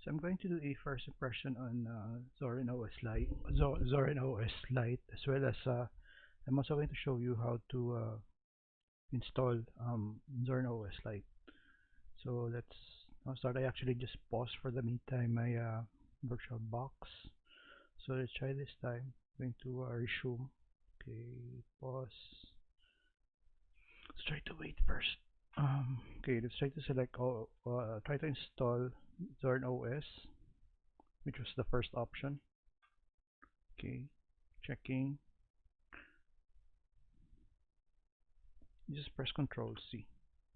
So I'm going to do a first impression on Zorin OS Lite, Zorin OS Lite, as well as I'm also going to show you how to install Zorin OS Lite. So let's now start. I actually just paused for the meantime my virtual box. So let's try this time. I'm going to resume. Okay, pause. Let's try to wait first. Okay, let's try to select try to install Zorin OS, which was the first option. Okay, checking. Just press Control C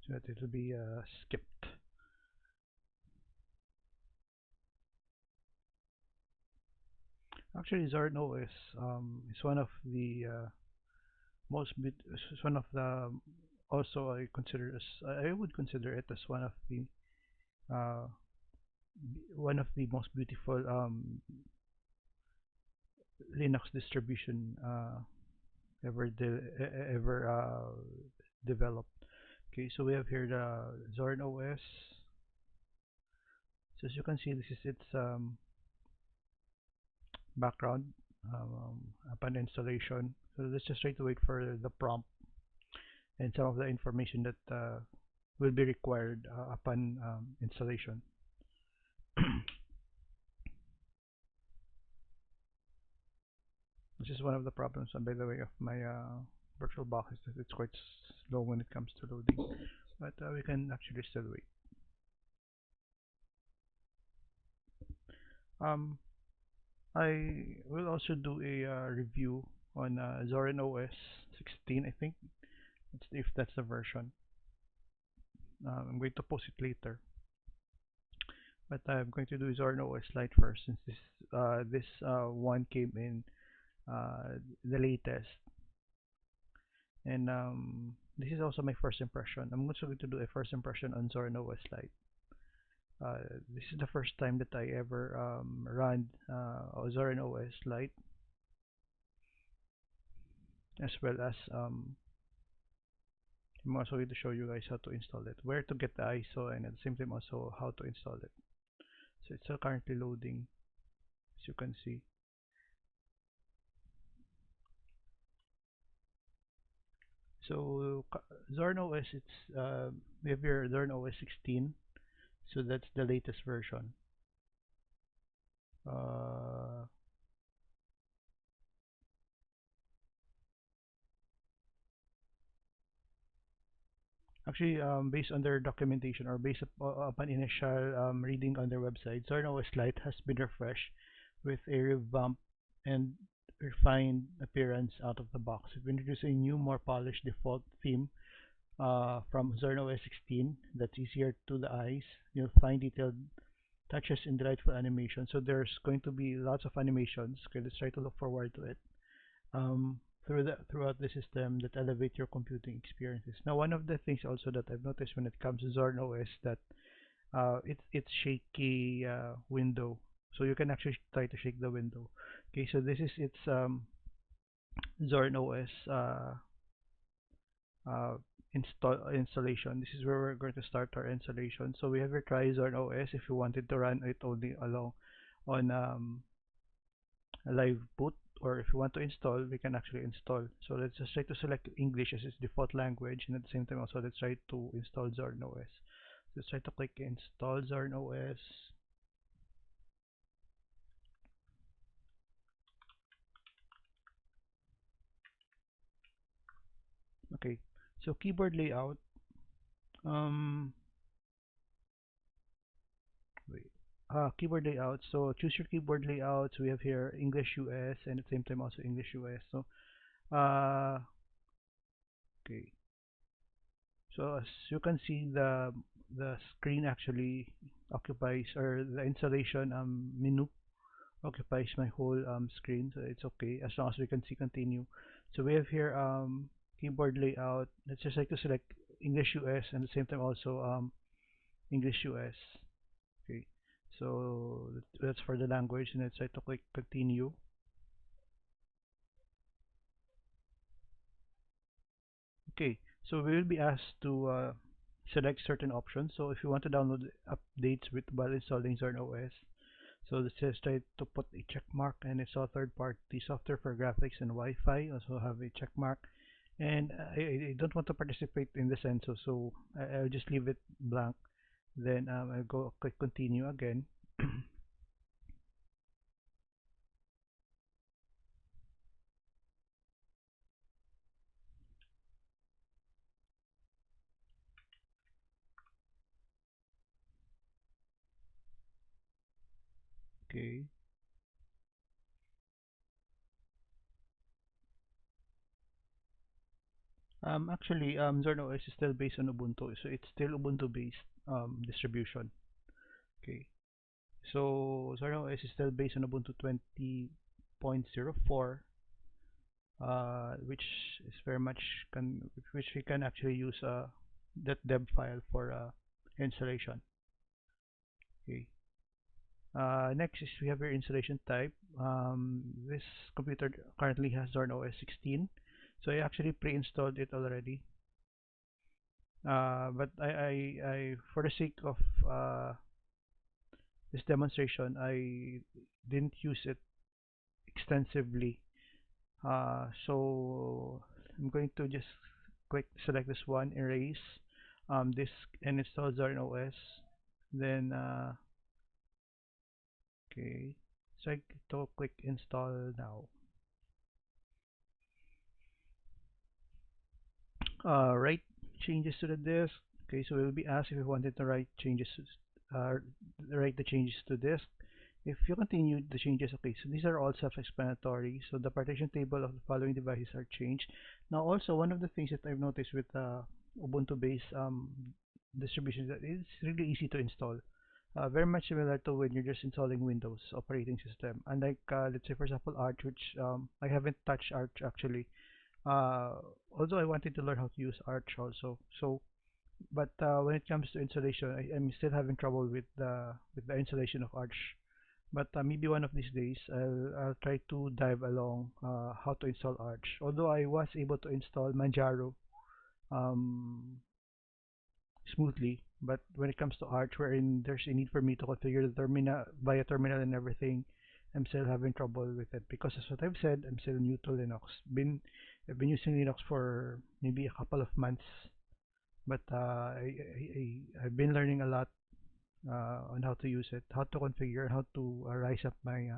so that it will be skipped. Actually, Zorin OS is one of the is one of the also I would consider it as uh, one of the most beautiful Linux distribution ever developed. Okay, so we have here the Zorin OS. So as you can see, this is its background upon installation. So let's just try to wait for the prompt and some of the information that will be required upon installation. This is one of the problems, by the way, of my virtual box is that it's quite slow when it comes to loading, but we can actually still wait. Um, I will also do a review on Zorin OS 16, I think, if that's the version. I'm going to post it later. But I'm going to do Zorin OS Lite first, since this one came in the latest, and this is also my first impression. I'm also going to do a first impression on Zorin OS Lite. This is the first time that I ever run Zorin OS Lite, as well as I'm also going to show you guys how to install it, where to get the ISO, and at the same time also how to install it. So it's still currently loading, as you can see. So Zorin OS, we have here Zorin OS 16, so that's the latest version. Uh, Actually, based on their documentation or based upon initial reading on their website, Zorin OS Lite has been refreshed with a revamped and refined appearance out of the box. We've introduced a new, more polished default theme from Zorin OS 16 that's easier to the eyes. You'll find detailed touches and delightful animation. So there's going to be lots of animations. Okay, let's try to look forward to it. Throughout the system that elevate your computing experiences. Now, one of the things also that I've noticed when it comes to Zorin OS that it's shaky window, so you can actually try to shake the window. Okay, so this is its Zorin OS installation. This is where we're going to start our installation. So we have your try Zorin OS if you wanted to run it only along on a live boot, or if you want to install, we can actually install. So let's just try to select English as its default language, and at the same time also let's try to install Zorin OS. Let's try to click install Zorin OS. Okay, so keyboard layout. Um, Wait. Keyboard layout. So choose your keyboard layout. So we have here English US and at the same time also English US. So uh, okay. So as you can see, the screen actually occupies, or the installation menu occupies my whole screen. So it's okay as long as we can see continue. So we have here keyboard layout. Let's just like to select English US and at the same time also English US. Okay, so that's for the language, and let's try to click continue. Okay, so we will be asked to select certain options. So if you want to download updates with while installing Zorin OS, so let's just try to put a check mark and install third-party software for graphics and Wi-Fi. Also have a check mark, and I don't want to participate in the census, so I'll just leave it blank. Then I'll go click continue again. Okay. Actually, Zorin OS is still based on Ubuntu, so it's still Ubuntu-based distribution. Okay. So Zorin OS is still based on Ubuntu 20.04, which is very much which we can actually use that deb file for installation. Okay. Next is we have your installation type. This computer currently has Zorin OS 16, so I actually pre-installed it already. But for the sake of this demonstration, I didn't use it extensively. So I'm going to just click select this one, erase this, and install Zorin OS. Then okay, so I to click install now. Write changes to the disk. Okay, so we'll be asked if we wanted to write changes, write the changes to disk. If you continue the changes, okay, so these are all self-explanatory. So the partition table of the following devices are changed. Now also, one of the things that I've noticed with Ubuntu-based distribution is that it's really easy to install. Very much similar to when you're just installing Windows operating system. Unlike, let's say for example, Arch, which I haven't touched Arch actually. Uh, Although I wanted to learn how to use Arch also. So, but when it comes to installation, I'm still having trouble with the installation of Arch. But maybe one of these days I'll try to dive along how to install Arch. Although I was able to install Manjaro um, smoothly, but when it comes to Arch, wherein there's a need for me to configure the terminal via terminal and everything, I'm still having trouble with it because, as what I've said, I'm still new to Linux. I've been using Linux for maybe a couple of months, but I've been learning a lot on how to use it, how to configure, how to rise up my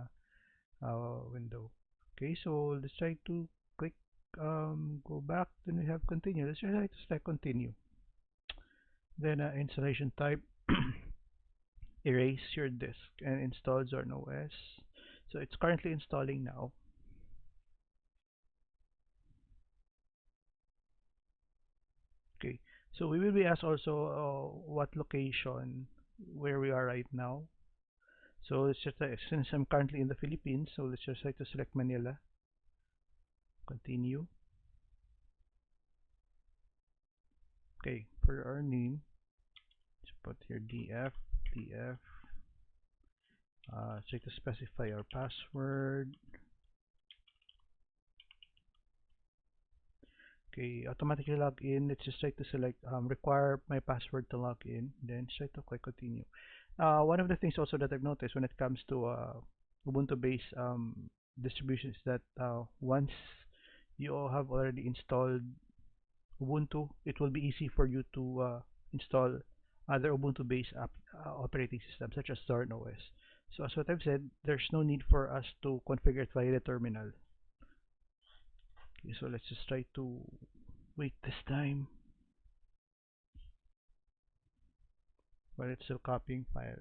window. Okay, so let's try to click go back. Then we have continue. Let's try to select continue. Then installation type, erase your disk and install Zorin OS. So it's currently installing now. Okay, so we will be asked also what location where we are right now. So let's just since I'm currently in the Philippines, so let's just to select Manila. Continue. Okay, for our name, let's put here df. Try to specify our password. Okay, automatically log in. Let's just try to select require my password to log in. Then try to click continue. One of the things also that I've noticed when it comes to Ubuntu-based distributions that once you have already installed Ubuntu, it will be easy for you to install other Ubuntu-based operating systems such as Zorin OS. So as what I've said, there's no need for us to configure it via the terminal. Okay, so let's just try to wait this time while it's still copying files.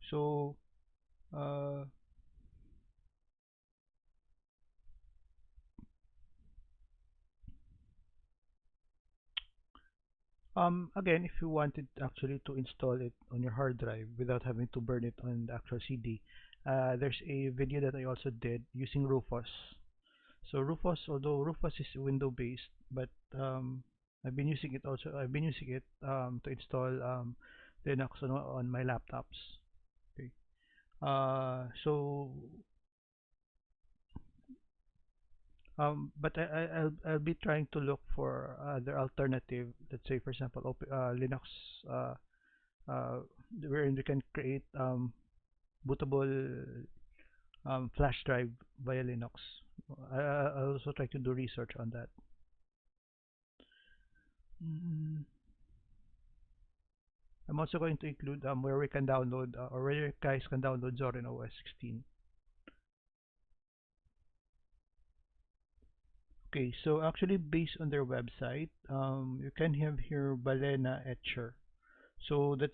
So uh, again, if you wanted actually to install it on your hard drive without having to burn it on the actual CD, there's a video that I also did using Rufus. So Rufus, although Rufus is window based, but I've been using it also. I've been using it to install Linux on my laptops. Okay. So but I'll be trying to look for other alternative. Let's say, for example, Linux, uh, uh, wherein we can create bootable flash drive via Linux. I'll also try to do research on that. Mm, I'm also going to include where we can download or where you guys can download Zorin OS 16. Okay, so actually based on their website, you can have here Balena Etcher. So that's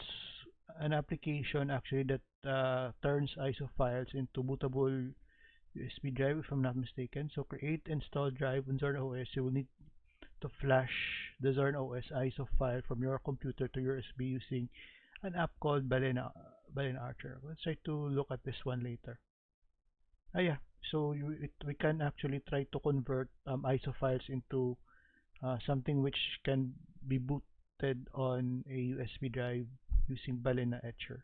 an application actually that turns ISO files into bootable USB drive, if I'm not mistaken. So create install drive on Zorin OS. You will need to flash the Zorin OS ISO file from your computer to your USB using an app called Balena Archer. Let's try to look at this one later. Yeah. So we can actually try to convert ISO files into something which can be booted on a USB drive using Balena Etcher.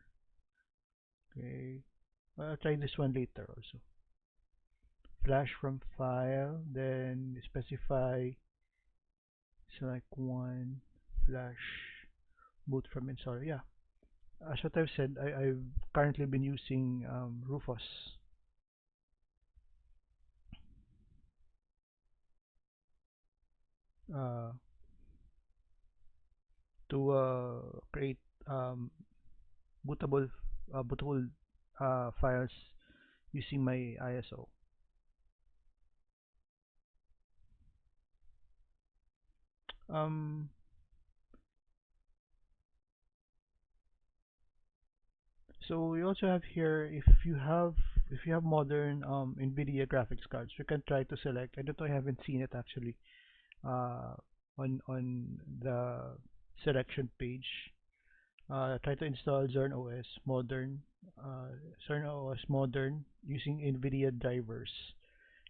Okay. I'll try this one later also. Flash from file, then specify select one, flash boot from installer. Yeah. As what I've said, I've currently been using Rufus uh, to create um, bootable bootable files using my ISO. Um, so we also have here if you have modern NVIDIA graphics cards, we can try to select. I don't know, I haven't seen it actually uh, on the selection page. Try to install Zorin OS Modern, uh, Zorin OS Modern using NVIDIA drivers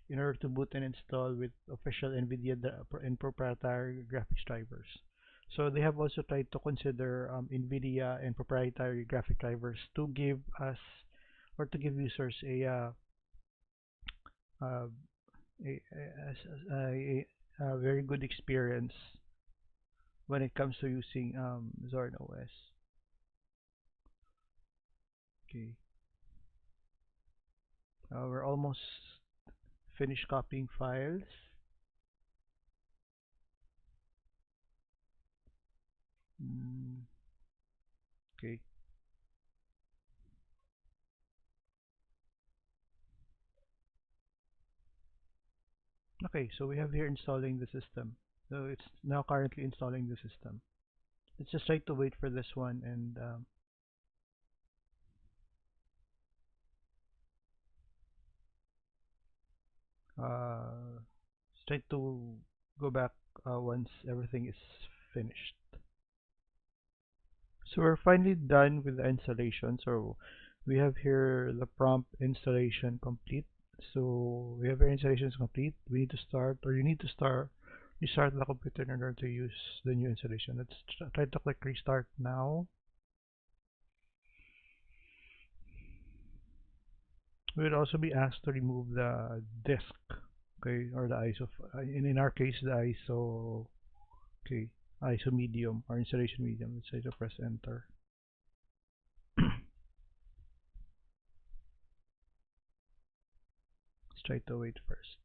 in order to boot and install with official NVIDIA and proprietary graphics drivers. So they have also tried to consider NVIDIA and proprietary graphic drivers to give us or to give users uh, a very good experience when it comes to using Zorin OS. Okay, we're almost finished copying files. Mm, okay. Okay, so we have here installing the system. So it's now currently installing the system. Let's just try to wait for this one and try to go back once everything is finished. So we're finally done with the installation. So we have here the prompt installation complete. So we have our installation is complete. We need to start, or you need to restart the computer in order to use the new installation. Let's try to click restart now. We would also be asked to remove the disk, okay, or the ISO. In our case, the ISO, okay, ISO medium or installation medium. Let's say to press enter. Let's try to wait first.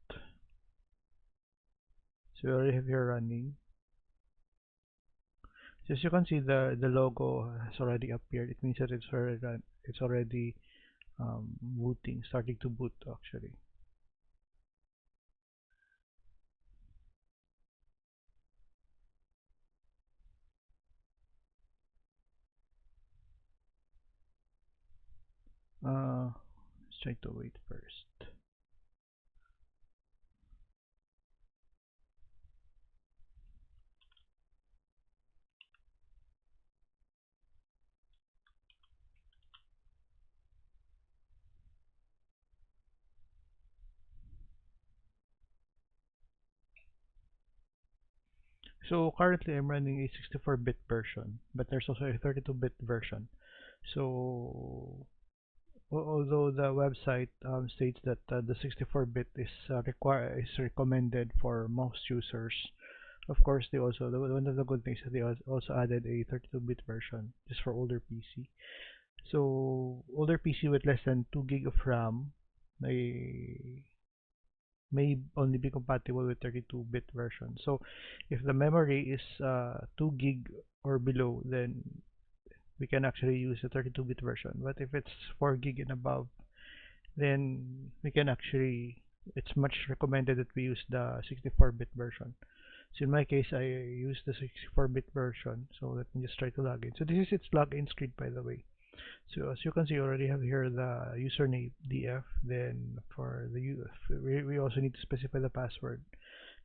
So we already have here running. So as you can see, the logo has already appeared. It means that it's already booting, starting to boot actually. Let's try to wait first. So currently I'm running a 64-bit version, but there's also a 32-bit version. So although the website states that the 64-bit is recommended for most users. Of course, one of the good things is they also added a 32-bit version just for older PC. So older PC with less than 2 gig of RAM may only be compatible with 32-bit version. So if the memory is 2 gig or below, then we can actually use the 32-bit version. But if it's 4 gig and above, then it's much recommended that we use the 64-bit version. So in my case, I use the 64-bit version. So let me just try to log in. So this is its login screen, by the way. So as you can see, you already have here the username df. Then for we also need to specify the password.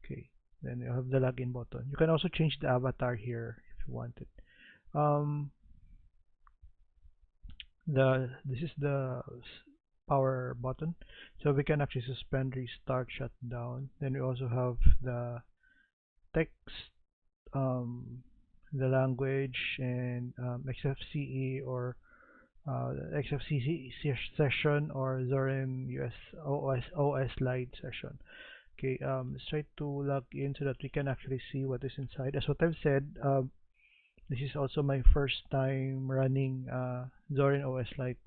Okay. Then you have the login button. You can also change the avatar here if you want it. This is the power button, so we can actually suspend, restart, shut down. Then we also have the text, the language, and XFCE or XFCE session or Zorin OS Lite session. Okay, let's try to log in so that we can actually see what is inside. As what I've said, this is also my first time running Zorin OS Lite.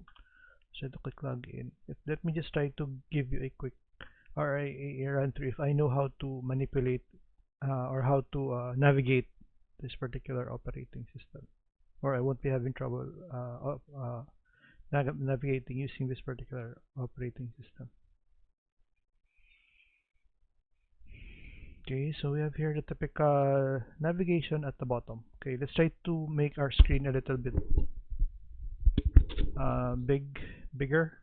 So to click login. Let me just try to give you a quick or a run through if I know how to manipulate or how to navigate this particular operating system, or I won't be having trouble navigating using this particular operating system. Okay, so we have here the typical navigation at the bottom. Okay, let's try to make our screen a little bit bigger.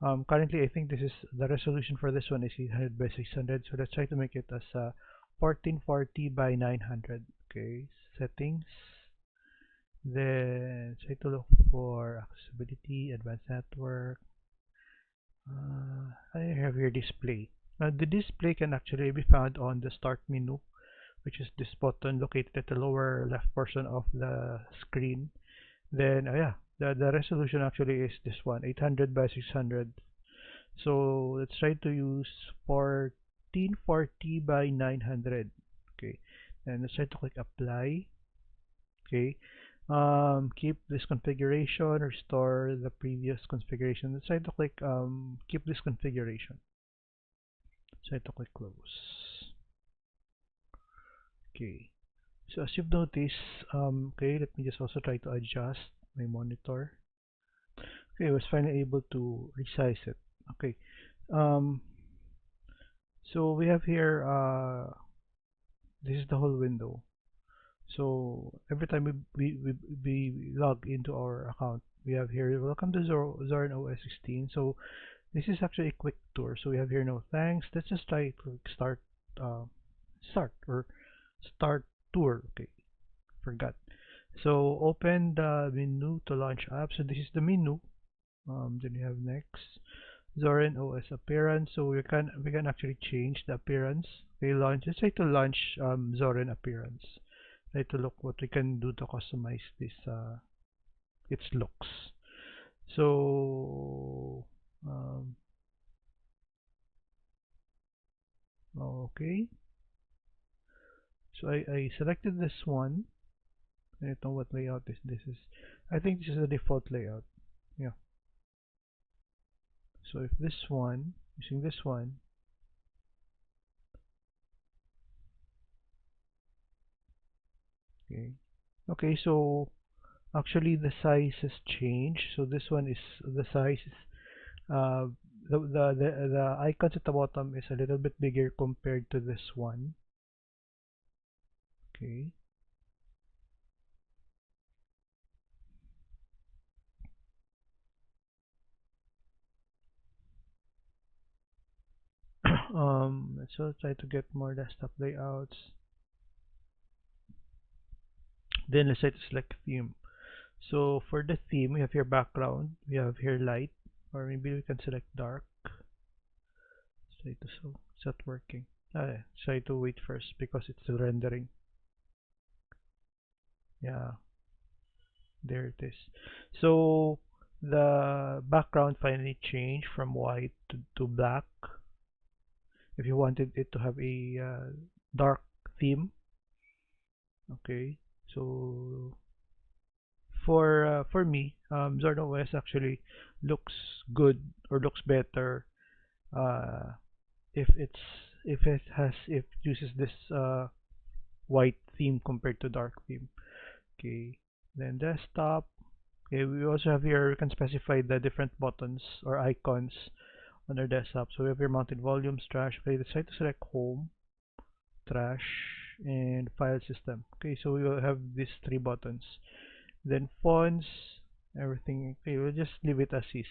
Currently, I think this is the resolution for this one is 800 by 600. So let's try to make it as 1440 by 900. Okay, settings. Then try to look for accessibility, advanced network. I have here display. Now the display can actually be found on the start menu, which is this button located at the lower left portion of the screen. Then yeah, the resolution actually is this one, 800 by 600. So let's try to use 1440 by 900. Okay, and let's try to click apply. Okay, keep this configuration, restore the previous configuration. Let's try to click keep this configuration. Try to click close. Okay, so as you've noticed, okay, let me just also try to adjust my monitor. Okay, I was finally able to resize it. Okay, so we have here this is the whole window. So every time we log into our account, we have here welcome to Zorin OS 16. So this is actually a quick tour. So we have here no thanks. Let's just try to start start tour. Okay, forgot. So open the menu to launch app. So this is the menu. Then you have next Zorin OS appearance. So we can actually change the appearance. Okay, launch. Let's try to launch Zorin appearance. Try to look what we can do to customize this its looks. So okay. So I selected this one. I don't know what layout this is. I think this is the default layout. Yeah. So if this one, using this one, okay, so actually the size has changed. So this one is the size is the icons at the bottom is a little bit bigger compared to this one. Okay. Let's try to get more desktop layouts. Then let's try to select theme. So for the theme, we have here background, we have here light, or maybe we can select dark. Let's try to so it's not working. Try to wait first because it's still rendering. Yeah, there it is. So the background finally changed from white to black if you wanted it to have a dark theme. Okay, so for me, Zorino OS actually looks good or looks better uh, if it's if it uses this white theme compared to dark theme. Okay, then desktop. Okay, we also have here, we can specify the different buttons or icons on our desktop. So we have here mounted volumes, trash. Okay, decide to select home, trash, and file system. Okay, so we will have these three buttons. Then fonts, everything. Okay, we'll just leave it as is.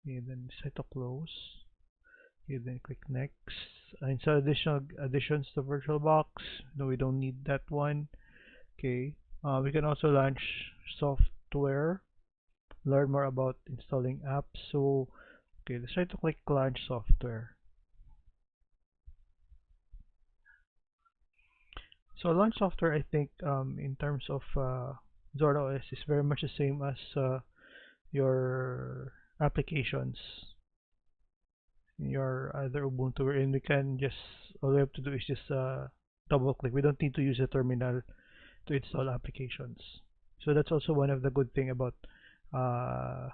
Okay, then decide to close. Okay, then click next. Install additional additions to VirtualBox. No, we don't need that one. Okay, we can also launch software. Learn more about installing apps. So, okay, let's try to click launch software. So launch software, I think, in terms of Zorin OS is very much the same as your applications in your other Ubuntu, wherein we can just all we have to do is just double click. We don't need to use a terminal to install applications. So that's also one of the good thing about uh,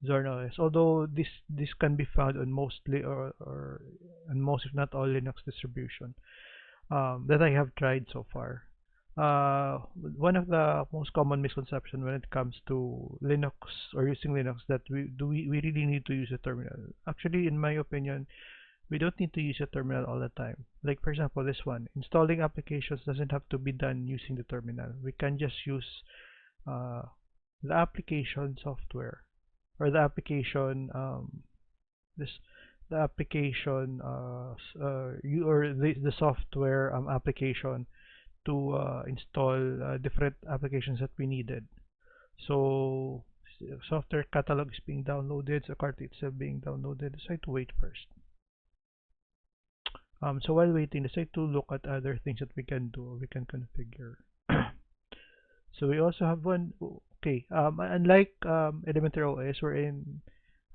Zorin OS. Although this can be found on mostly or on most if not all Linux distribution that I have tried so far. One of the most common misconception when it comes to Linux or using Linux that we really need to use a terminal. Actually, in my opinion, we don't need to use a terminal all the time. Like for example, this one, installing applications doesn't have to be done using the terminal. We can just use uh, the application software or the application this the application you or the software application to install different applications that we needed. So software catalog is being downloaded, so cart itself being downloaded. Decide to wait first. So while waiting, decide to look at other things that we can do, we can configure. So we also have one. Okay, unlike Elementary OS, wherein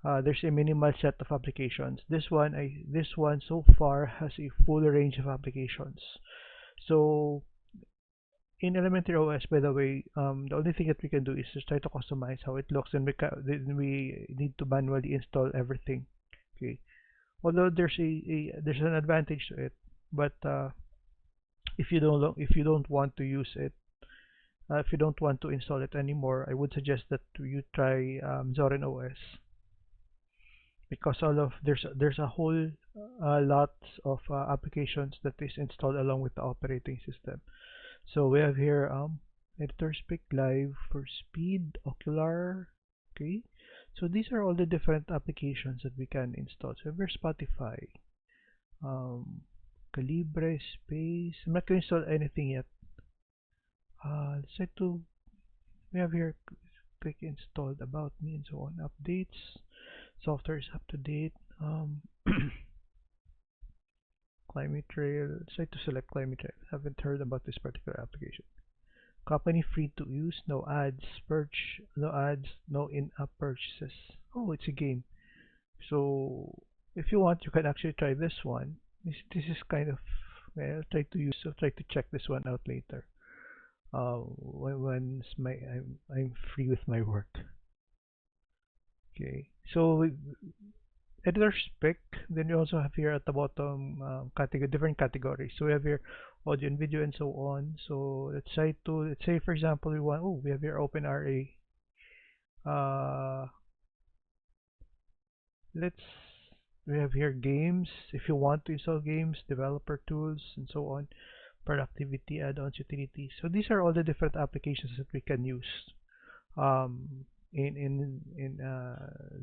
there's a minimal set of applications. This one so far has a full range of applications. So in Elementary OS, by the way, the only thing that we can do is just try to customize how it looks, and then we need to manually install everything. Okay, although there's an advantage to it, but if you don't want to use it, if you don't want to install it anymore, I would suggest that you try Zorin OS because all of there's a whole lot of applications that is installed along with the operating system. So we have here editor speak live for speed ocular. Okay, so these are all the different applications that we can install. So we have Spotify, Calibre, Space. I'm not going to install anything yet. Let's try to we have here click installed about me and so on. Updates, software is up to date. Climate Trail. Let's try to select Climate Trail. Haven't heard about this particular application. Company free to use, no ads, no ads, no in-app purchases. Oh, it's a game. So if you want, you can actually try this one. This is kind of well, I'll try to check this one out later. Once I'm free with my work. Okay, so editor spec. Then you also have here at the bottom different categories. So we have here audio and video and so on. So let's say for example we have here OpenRA. Uh, let's we have here games. If you want to install games, developer tools and so on, productivity add-ons, utilities. So these are all the different applications that we can use in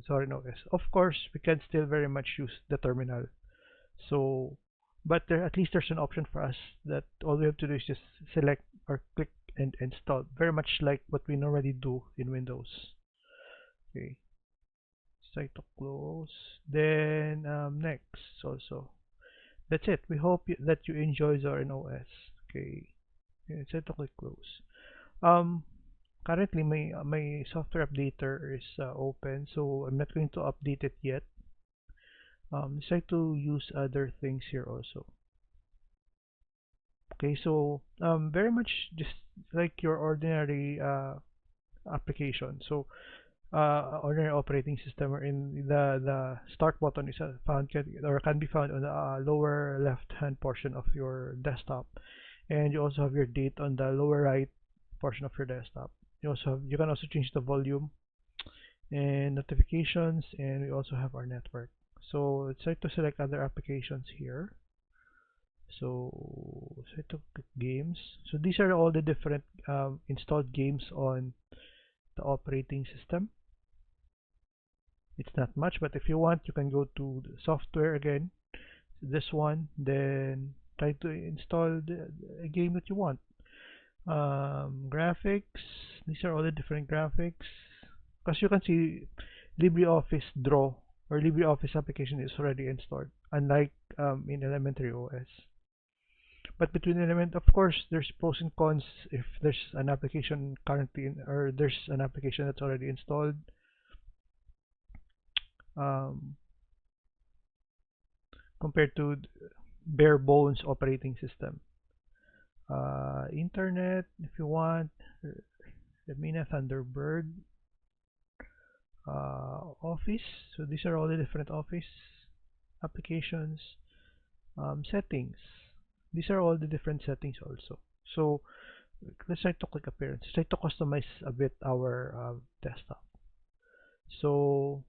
Zorin OS. Of course, we can still very much use the terminal. So, but at least there's an option for us that all we have to do is just select or click and install. Very much like what we normally do in Windows. Okay, site to close. Then next also. That's it. We hope that you enjoy Zorin OS. Okay, set to click close. Um, Currently, my software updater is open, so I'm not going to update it yet. Try to use other things here also. Okay, so very much just like your ordinary application. So ordinary operating system, wherein the start button is found can be found on the lower left hand portion of your desktop, and you also have your date on the lower right portion of your desktop. You can also change the volume and notifications, and we also have our network. So let's try to select other applications here. So try to click games. So these are all the different installed games on the operating system. It's not much, but if you want, you can go to the software again, this one, then try to install the game that you want. Graphics, these are all the different graphics. Because you can see LibreOffice Draw or LibreOffice application is already installed, unlike in Elementary OS. But between element, of course, there's pros and cons if there's an application currently or there's an application that's already installed. Um, Compared to bare bones operating system. Internet, if you want, Lemina Thunderbird, Office. So these are all the different Office applications. Settings. These are all the different settings also. So let's try to click appearance. Try to customize a bit our desktop. So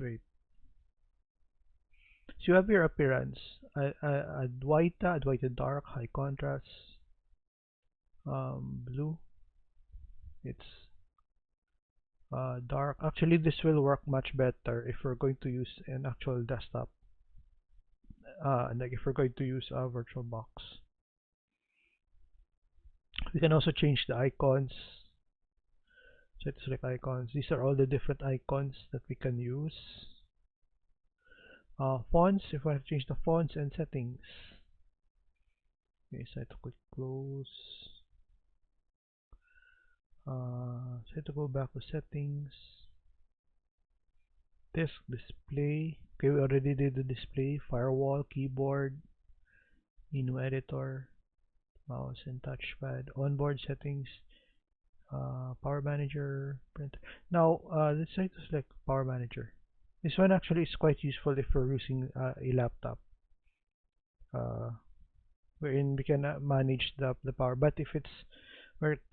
wait. So you have your appearance. Adwaita dark, high contrast, blue. It's dark. Actually, this will work much better if we're going to use an actual desktop. Like if we're going to use a VirtualBox. We can also change the icons. So to select icons. These are all the different icons that we can use. Fonts, if I have to change the fonts and settings. Okay, so I have to click close. So I have to go back to settings. Disk display. Okay, we already did the display. Firewall, keyboard, menu editor, mouse and touchpad, onboard settings, power manager, printer. Now, let's try to select power manager. This one actually is quite useful if we're using a laptop, wherein we can manage the power. But if it's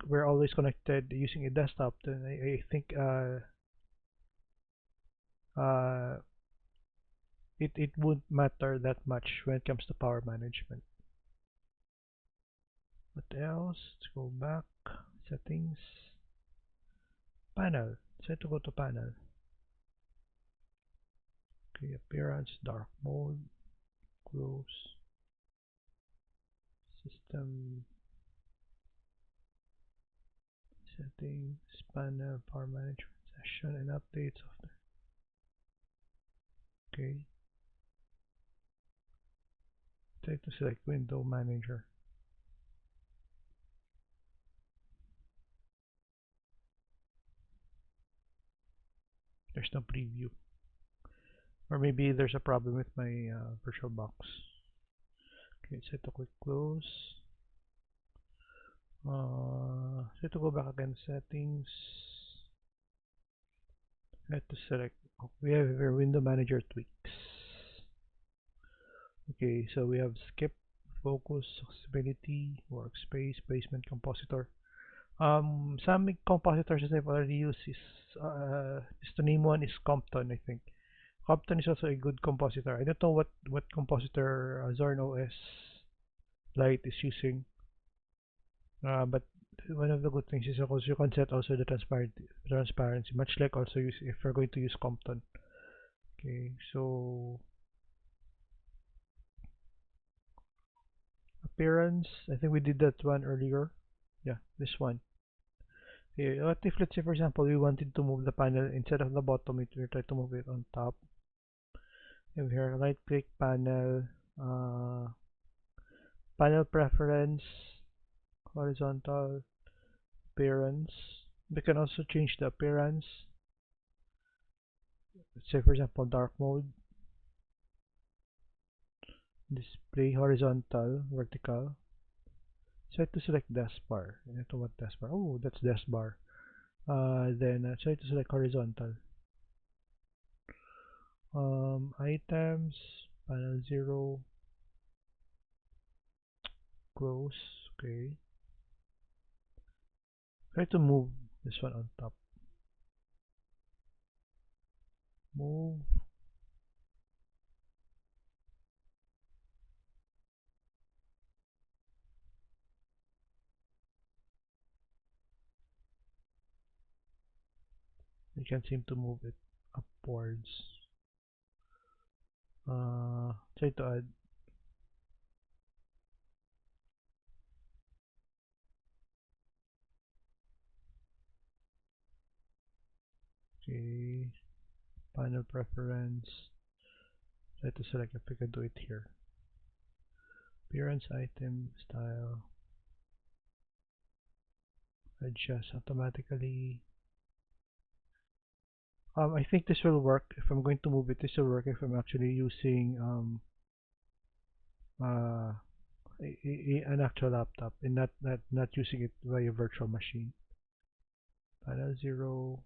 we're always connected using a desktop, then I think uh, it won't matter that much when it comes to power management. What else? Let's go back. Settings. Panel. Set to go to panel. Okay, appearance, dark mode, close, system, settings, panel, power management, session, and update software. Okay. Try to select window manager. There's no preview. Or maybe there's a problem with my VirtualBox. Okay, set to click close. Set to go back again settings. I have to select. We have our window manager tweaks. Okay, so we have skip, focus, accessibility, workspace, placement, compositor. Some compositors that I've already used is just to name one is Compton, I think. Compton is also a good compositor. I don't know what compositor Zorin OS Lite is using, but one of the good things is, of course, you can set also the transparency, much like also use if we're going to use Compton. Okay, so appearance, I think we did that one earlier. Yeah, this one. Okay, what if, let's say, for example, we wanted to move the panel instead of the bottom, we try to move it on top. If here, right click panel, panel preference, horizontal, appearance. We can also change the appearance. Let's say, for example, dark mode, display horizontal, vertical. Try to select desk bar. Ito what desk bar? Oh, that's desk bar. Then try to select horizontal. Items, panel 0, close. Okay. Try to move this one on top. Move. You can seem to move it upwards. Try to add. Okay. Panel preference. Try to select if we can do it here. Appearance, item, style. Adjust automatically. I think this will work if I'm going to move it. This will work if I'm actually using uh, an actual laptop and not using it via virtual machine. Panel 0,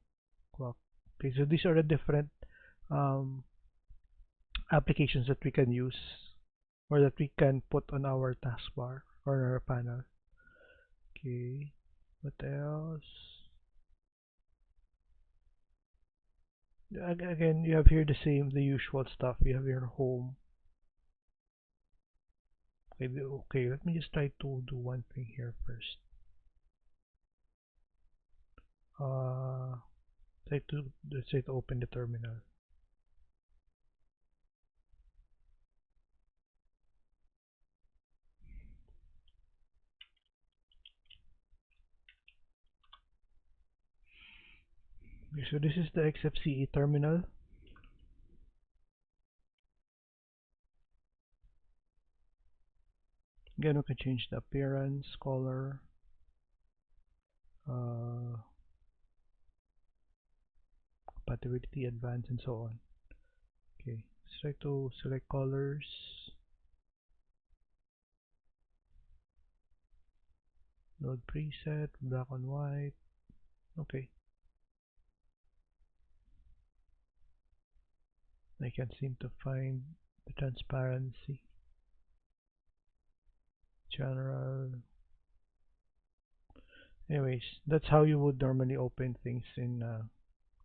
clock. Okay, so these are the different um, applications that we can use or that we can put on our taskbar or our panel. Okay, what else? Again, you have here the usual stuff. You have your home. Okay, okay, let me just try to do one thing here first. Uh, let's say to open the terminal. Okay, so this is the XFCE terminal. Again, we can change the appearance, color, uh, compatibility, advanced, and so on. Okay, let's try to select colors. Load preset, black and white. Okay. I can't seem to find the transparency. General. Anyways, that's how you would normally open things in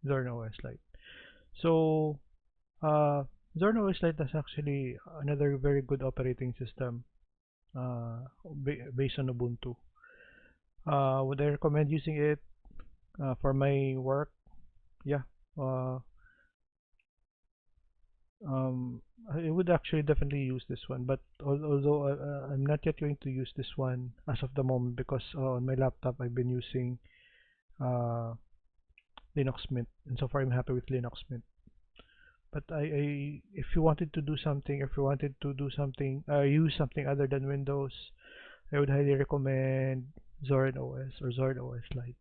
Zorin OS Lite. So, uh, Zorin OS Lite is actually another very good operating system uh, based on Ubuntu. Would I recommend using it for my work? Yeah. Uh, um, I would actually definitely use this one, but although I'm not yet going to use this one as of the moment because on my laptop I've been using uh, Linux Mint, and so far I'm happy with Linux Mint. But if you wanted to do something, if you wanted to do something, use something other than Windows, I would highly recommend Zorin OS or Zorin OS Lite.